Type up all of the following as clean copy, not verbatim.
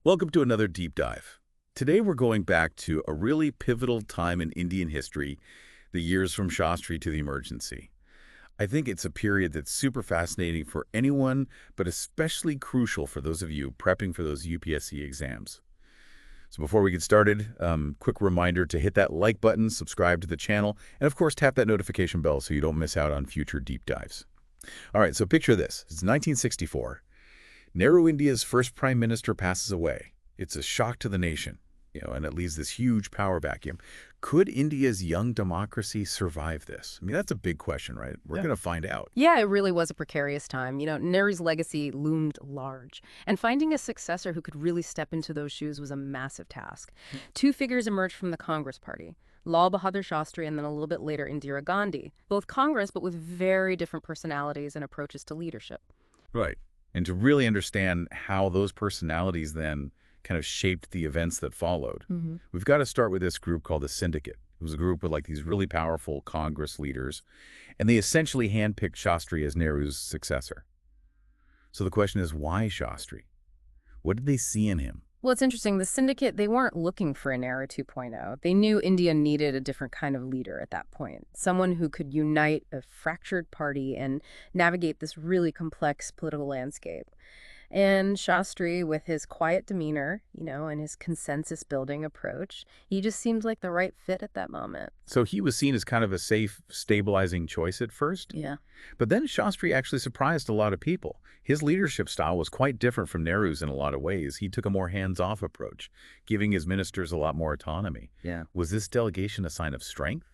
Welcome to another deep dive. Today we're going back to a really pivotal time in Indian history, the years from Shastri to the emergency. I think it's a period that's super fascinating for anyone, but especially crucial for those of you prepping for those UPSC exams. So before we get started, quick reminder to hit that like button, subscribe to the channel, and of course tap that notification bell so you don't miss out on future deep dives. All right, so picture this. It's 1964. Nehru, India's first prime minister, passes away. It's a shock to the nation, and it leaves this huge power vacuum. Could India's young democracy survive this? I mean, that's a big question, right? We're going to find out. Yeah, it really was a precarious time. Nehru's legacy loomed large, and finding a successor who could really step into those shoes was a massive task. Two figures emerged from the Congress Party, Lal Bahadur Shastri and then a little bit later Indira Gandhi, both Congress but with very different personalities and approaches to leadership. Right. And to really understand how those personalities then kind of shaped the events that followed, we've got to start with this group called the Syndicate. It was a group with like these really powerful Congress leaders, and they essentially handpicked Shastri as Nehru's successor. So the question is, why Shastri? What did they see in him? Well, it's interesting. The syndicate, they weren't looking for an era 2.0. They knew India needed a different kind of leader at that point, someone who could unite a fractured party and navigate this really complex political landscape. And Shastri, with his quiet demeanor, and his consensus-building approach, he just seemed like the right fit at that moment. So he was seen as kind of a safe, stabilizing choice at first. Yeah. But then Shastri actually surprised a lot of people. His leadership style was quite different from Nehru's in a lot of ways. He took a more hands-off approach, giving his ministers a lot more autonomy. Yeah. Was this delegation a sign of strength?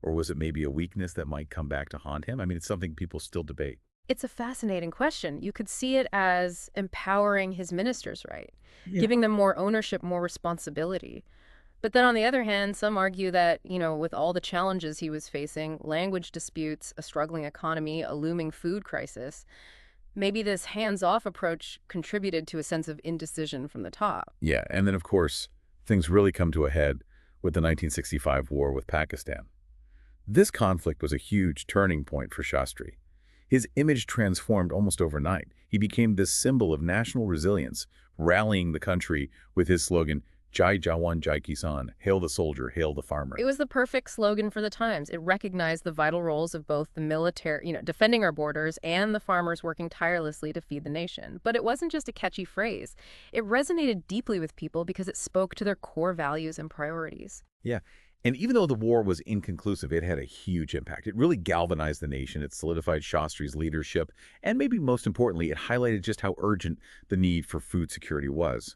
Or was it maybe a weakness that might come back to haunt him? I mean, it's something people still debate. It's a fascinating question. You could see it as empowering his ministers, right? Yeah. Giving them more ownership, more responsibility. But then on the other hand, some argue that, with all the challenges he was facing, language disputes, a struggling economy, a looming food crisis, maybe this hands-off approach contributed to a sense of indecision from the top. Yeah, and then, of course, things really come to a head with the 1965 war with Pakistan. This conflict was a huge turning point for Shastri. His image transformed almost overnight. He became this symbol of national resilience, rallying the country with his slogan, Jai Jawan, Jai Kisan, hail the soldier, hail the farmer. It was the perfect slogan for the times. It recognized the vital roles of both the military, defending our borders, and the farmers working tirelessly to feed the nation. But it wasn't just a catchy phrase. It resonated deeply with people because it spoke to their core values and priorities. Yeah. And even though the war was inconclusive, it had a huge impact. It really galvanized the nation. It solidified Shastri's leadership. And maybe most importantly, it highlighted just how urgent the need for food security was.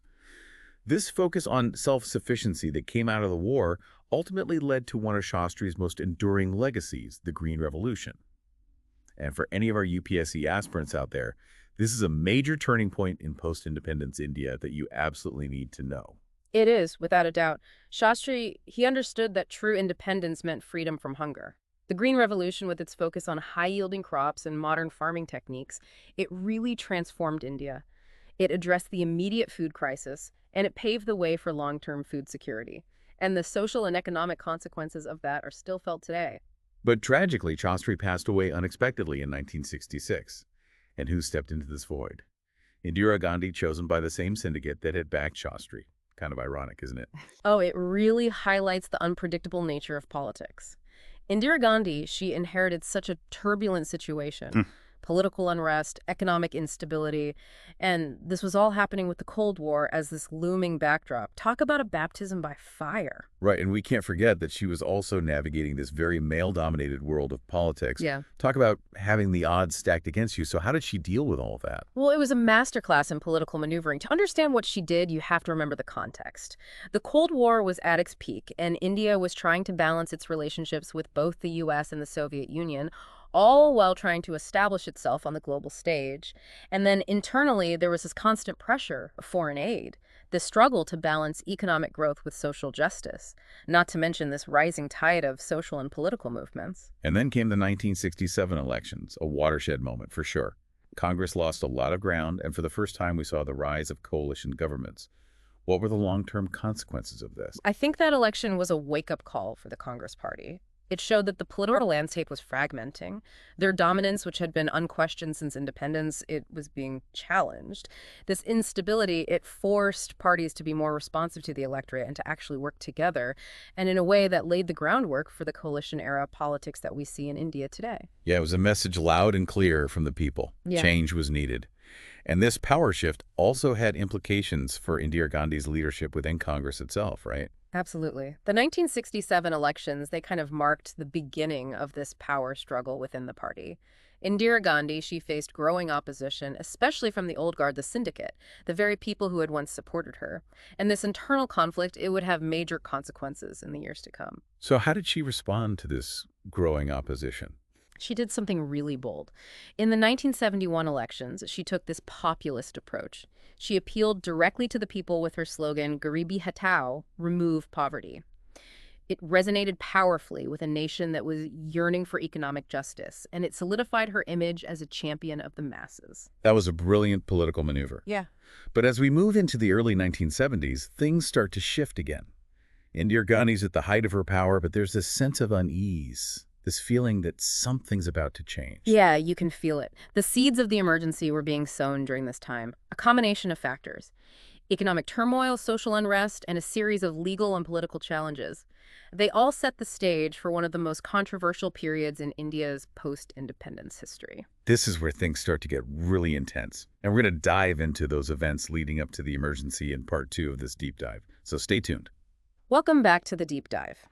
This focus on self-sufficiency that came out of the war ultimately led to one of Shastri's most enduring legacies, the Green Revolution. And for any of our UPSC aspirants out there, this is a major turning point in post-independence India that you absolutely need to know. It is, without a doubt. Shastri, he understood that true independence meant freedom from hunger. The Green Revolution, with its focus on high-yielding crops and modern farming techniques, it really transformed India. It addressed the immediate food crisis, and it paved the way for long-term food security. And the social and economic consequences of that are still felt today. But tragically, Shastri passed away unexpectedly in 1966. And who stepped into this void? Indira Gandhi, chosen by the same syndicate that had backed Shastri. Kind of ironic, isn't it? Oh, it really highlights the unpredictable nature of politics. Indira Gandhi, she inherited such a turbulent situation. Political unrest, economic instability, and this was all happening with the Cold War as this looming backdrop. Talk about a baptism by fire. Right, and we can't forget that she was also navigating this very male-dominated world of politics. Yeah. Talk about having the odds stacked against you. So how did she deal with all of that? Well, it was a masterclass in political maneuvering. To understand what she did, you have to remember the context. The Cold War was at its peak, and India was trying to balance its relationships with both the U.S. and the Soviet Union, all while trying to establish itself on the global stage. And then internally, there was this constant pressure of foreign aid, this struggle to balance economic growth with social justice, not to mention this rising tide of social and political movements. And then came the 1967 elections, a watershed moment for sure. Congress lost a lot of ground, and for the first time we saw the rise of coalition governments. What were the long-term consequences of this? I think that election was a wake-up call for the Congress Party. It showed that the political landscape was fragmenting. Their dominance, which had been unquestioned since independence, it was being challenged. This instability, it forced parties to be more responsive to the electorate and to actually work together, and in a way that laid the groundwork for the coalition-era politics that we see in India today. Yeah, it was a message loud and clear from the people. Yeah. Change was needed. And this power shift also had implications for Indira Gandhi's leadership within Congress itself, right? Absolutely. The 1967 elections, they kind of marked the beginning of this power struggle within the party. Indira Gandhi, she faced growing opposition, especially from the old guard, the syndicate, the very people who had once supported her. And this internal conflict, it would have major consequences in the years to come. So how did she respond to this growing opposition? She did something really bold. In the 1971 elections, she took this populist approach. She appealed directly to the people with her slogan, Garibi Hatao, remove poverty. It resonated powerfully with a nation that was yearning for economic justice, and it solidified her image as a champion of the masses. That was a brilliant political maneuver. Yeah. But as we move into the early 1970s, things start to shift again. Indira Gandhi's at the height of her power, but there's this sense of unease, this feeling that something's about to change. Yeah, you can feel it. The seeds of the emergency were being sown during this time, a combination of factors: economic turmoil, social unrest, and a series of legal and political challenges. They all set the stage for one of the most controversial periods in India's post-independence history. This is where things start to get really intense. And we're going to dive into those events leading up to the emergency in part 2 of this deep dive. So stay tuned. Welcome back to the deep dive.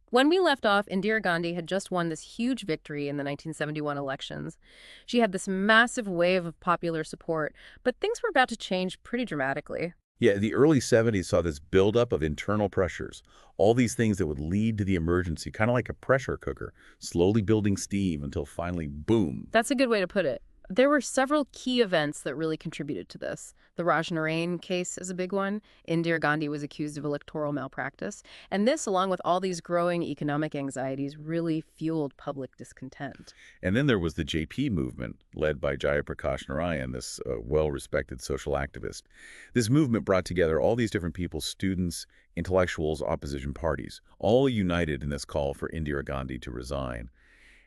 When we left off, Indira Gandhi had just won this huge victory in the 1971 elections. She had this massive wave of popular support, but things were about to change pretty dramatically. Yeah, the early 70s saw this buildup of internal pressures, all these things that would lead to the emergency, kind of like a pressure cooker, slowly building steam until finally, boom. That's a good way to put it. There were several key events that really contributed to this. The Raj Narain case is a big one. Indira Gandhi was accused of electoral malpractice. And this, along with all these growing economic anxieties, really fueled public discontent. And then there was the JP movement, led by Jayaprakash Narayan, this well-respected social activist. This movement brought together all these different people, students, intellectuals, opposition parties, all united in this call for Indira Gandhi to resign.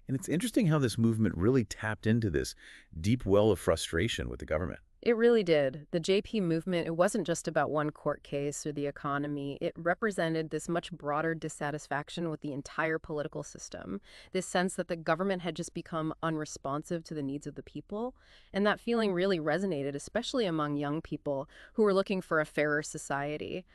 And it's interesting how this movement really tapped into this deep well of frustration with the government. It really did. The JP movement, it wasn't just about one court case or the economy. It represented this much broader dissatisfaction with the entire political system, this sense that the government had just become unresponsive to the needs of the people. And that feeling really resonated, especially among young people who were looking for a fairer society.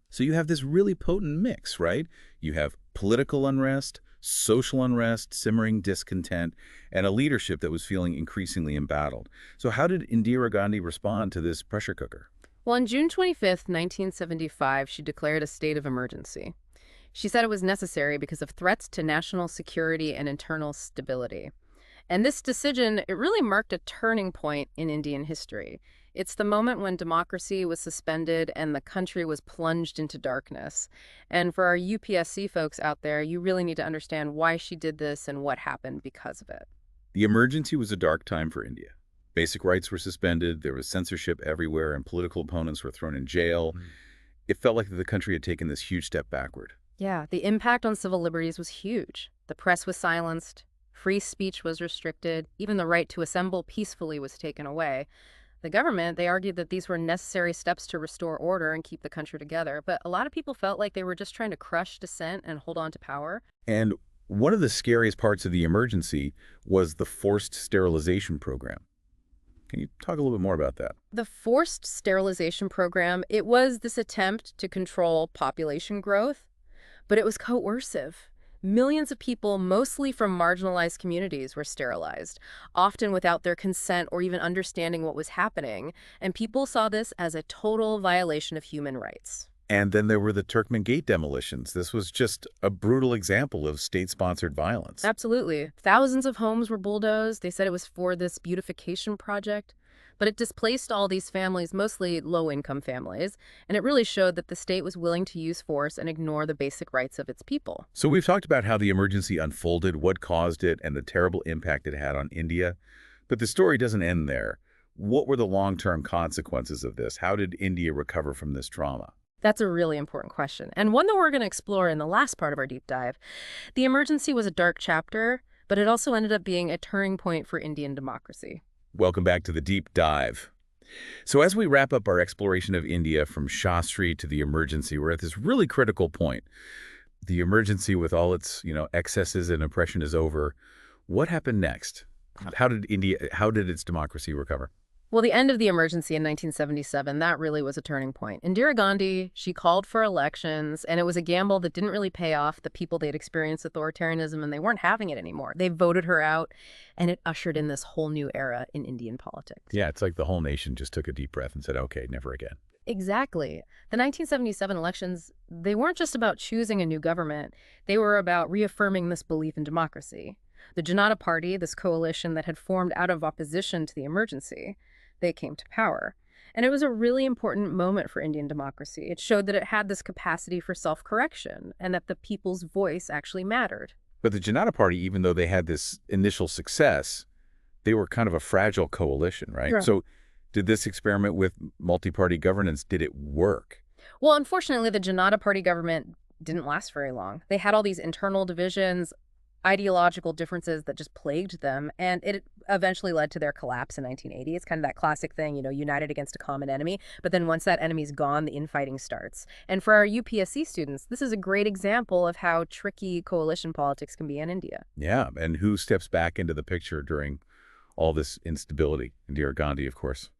So you have this really potent mix, right? You have political unrest, social unrest, simmering discontent, and a leadership that was feeling increasingly embattled. So how did Indira Gandhi respond to this pressure cooker? Well, on June 25th, 1975, she declared a state of emergency. She said it was necessary because of threats to national security and internal stability. And this decision, it really marked a turning point in Indian history. It's the moment when democracy was suspended and the country was plunged into darkness. And for our UPSC folks out there, you really need to understand why she did this and what happened because of it. The emergency was a dark time for India. Basic rights were suspended, there was censorship everywhere, and political opponents were thrown in jail. It felt like the country had taken this huge step backward. Yeah, the impact on civil liberties was huge. The press was silenced, free speech was restricted, even the right to assemble peacefully was taken away. The government, they argued that these were necessary steps to restore order and keep the country together, but a lot of people felt like they were just trying to crush dissent and hold on to power. And one of the scariest parts of the emergency was the forced sterilization program. Can you talk a little bit more about that? The forced sterilization program, it was this attempt to control population growth, but it was coercive. Millions of people, mostly from marginalized communities, were sterilized, often without their consent or even understanding what was happening, and people saw this as a total violation of human rights. And then there were the Turkmen Gate demolitions. This was just a brutal example of state-sponsored violence. Absolutely. Thousands of homes were bulldozed. They said it was for this beautification project. But it displaced all these families, mostly low-income families, and it really showed that the state was willing to use force and ignore the basic rights of its people. So we've talked about how the emergency unfolded, what caused it, and the terrible impact it had on India. But the story doesn't end there. What were the long-term consequences of this? How did India recover from this trauma? That's a really important question, and one that we're going to explore in the last part of our deep dive. The emergency was a dark chapter, but it also ended up being a turning point for Indian democracy. Welcome back to the deep dive. So as we wrap up our exploration of India from Shastri to the emergency, we're at this really critical point. The emergency with all its, excesses and oppression is over. What happened next? How did its democracy recover? Well, the end of the emergency in 1977, that really was a turning point. Indira Gandhi, she called for elections, and it was a gamble that didn't really pay off. The people, they'd experienced authoritarianism, and they weren't having it anymore. They voted her out, and it ushered in this whole new era in Indian politics. Yeah, it's like the whole nation just took a deep breath and said, okay, never again. Exactly. The 1977 elections, they weren't just about choosing a new government. They were about reaffirming this belief in democracy. The Janata Party, this coalition that had formed out of opposition to the emergency, they came to power. And it was a really important moment for Indian democracy. It showed that it had this capacity for self-correction and that the people's voice actually mattered. But the Janata Party, even though they had this initial success, they were kind of a fragile coalition, right? Yeah. So did this experiment with multi-party governance, did it work? Well, unfortunately, the Janata Party government didn't last very long. They had all these internal divisions, ideological differences that just plagued them, and it eventually led to their collapse in 1980. It's kind of that classic thing, united against a common enemy, but then once that enemy's gone, the infighting starts. And for our UPSC students, this is a great example of how tricky coalition politics can be in India. Yeah, and who steps back into the picture during all this instability? Indira Gandhi, of course.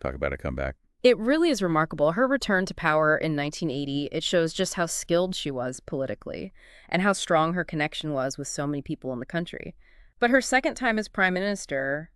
Talk about a comeback. It really is remarkable. Her return to power in 1980, it shows just how skilled she was politically and how strong her connection was with so many people in the country. But her second time as prime minister,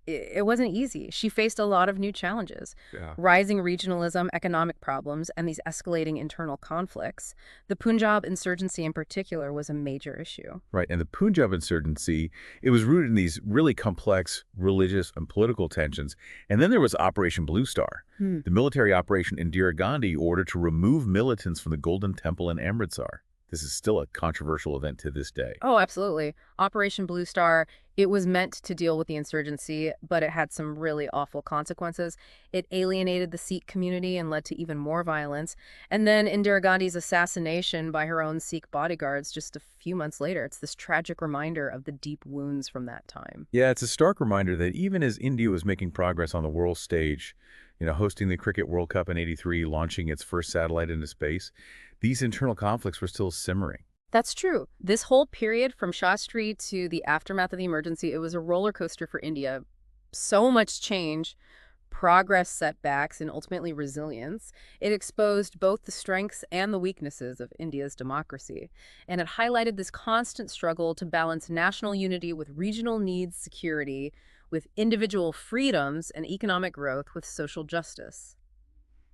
it wasn't easy. She faced a lot of new challenges. Yeah. Rising regionalism, economic problems, and these escalating internal conflicts. The Punjab insurgency in particular was a major issue. Right, and the Punjab insurgency, it was rooted in these really complex religious and political tensions. And then there was Operation Blue Star, the military operation Indira Gandhi ordered to remove militants from the Golden Temple in Amritsar. This is still a controversial event to this day. Oh, absolutely. Operation Blue Star, it was meant to deal with the insurgency, but it had some really awful consequences. It alienated the Sikh community and led to even more violence. And then Indira Gandhi's assassination by her own Sikh bodyguards just a few months later. It's this tragic reminder of the deep wounds from that time. Yeah, it's a stark reminder that even as India was making progress on the world stage, hosting the Cricket World Cup in '83, launching its first satellite into space, these internal conflicts were still simmering. That's true. This whole period from Shastri to the aftermath of the emergency, it was a roller coaster for India. So much change, progress setbacks, and ultimately resilience. It exposed both the strengths and the weaknesses of India's democracy. And it highlighted this constant struggle to balance national unity with regional needs, security, with individual freedoms and economic growth with social justice.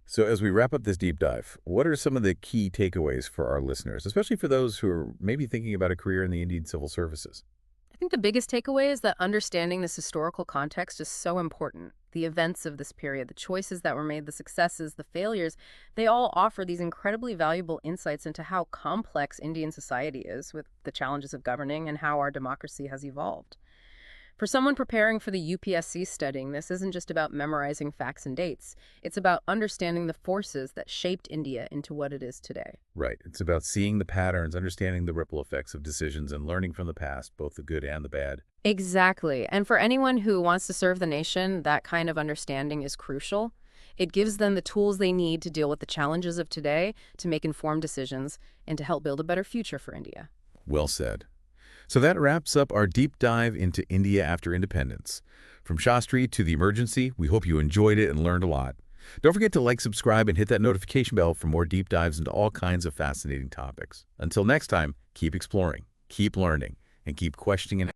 So as we wrap up this deep dive, what are some of the key takeaways for our listeners, especially for those who are maybe thinking about a career in the Indian civil services? I think the biggest takeaway is that understanding this historical context is so important. The events of this period, the choices that were made, the successes, the failures, they all offer these incredibly valuable insights into how complex Indian society is with the challenges of governing and how our democracy has evolved. For someone preparing for the UPSC studying, this isn't just about memorizing facts and dates. It's about understanding the forces that shaped India into what it is today. Right. It's about seeing the patterns, understanding the ripple effects of decisions, and learning from the past, both the good and the bad. Exactly. And for anyone who wants to serve the nation, that kind of understanding is crucial. It gives them the tools they need to deal with the challenges of today, to make informed decisions, and to help build a better future for India. Well said. So that wraps up our deep dive into India after independence. From Shastri to the emergency, we hope you enjoyed it and learned a lot. Don't forget to like, subscribe, and hit that notification bell for more deep dives into all kinds of fascinating topics. Until next time, keep exploring, keep learning, and keep questioning and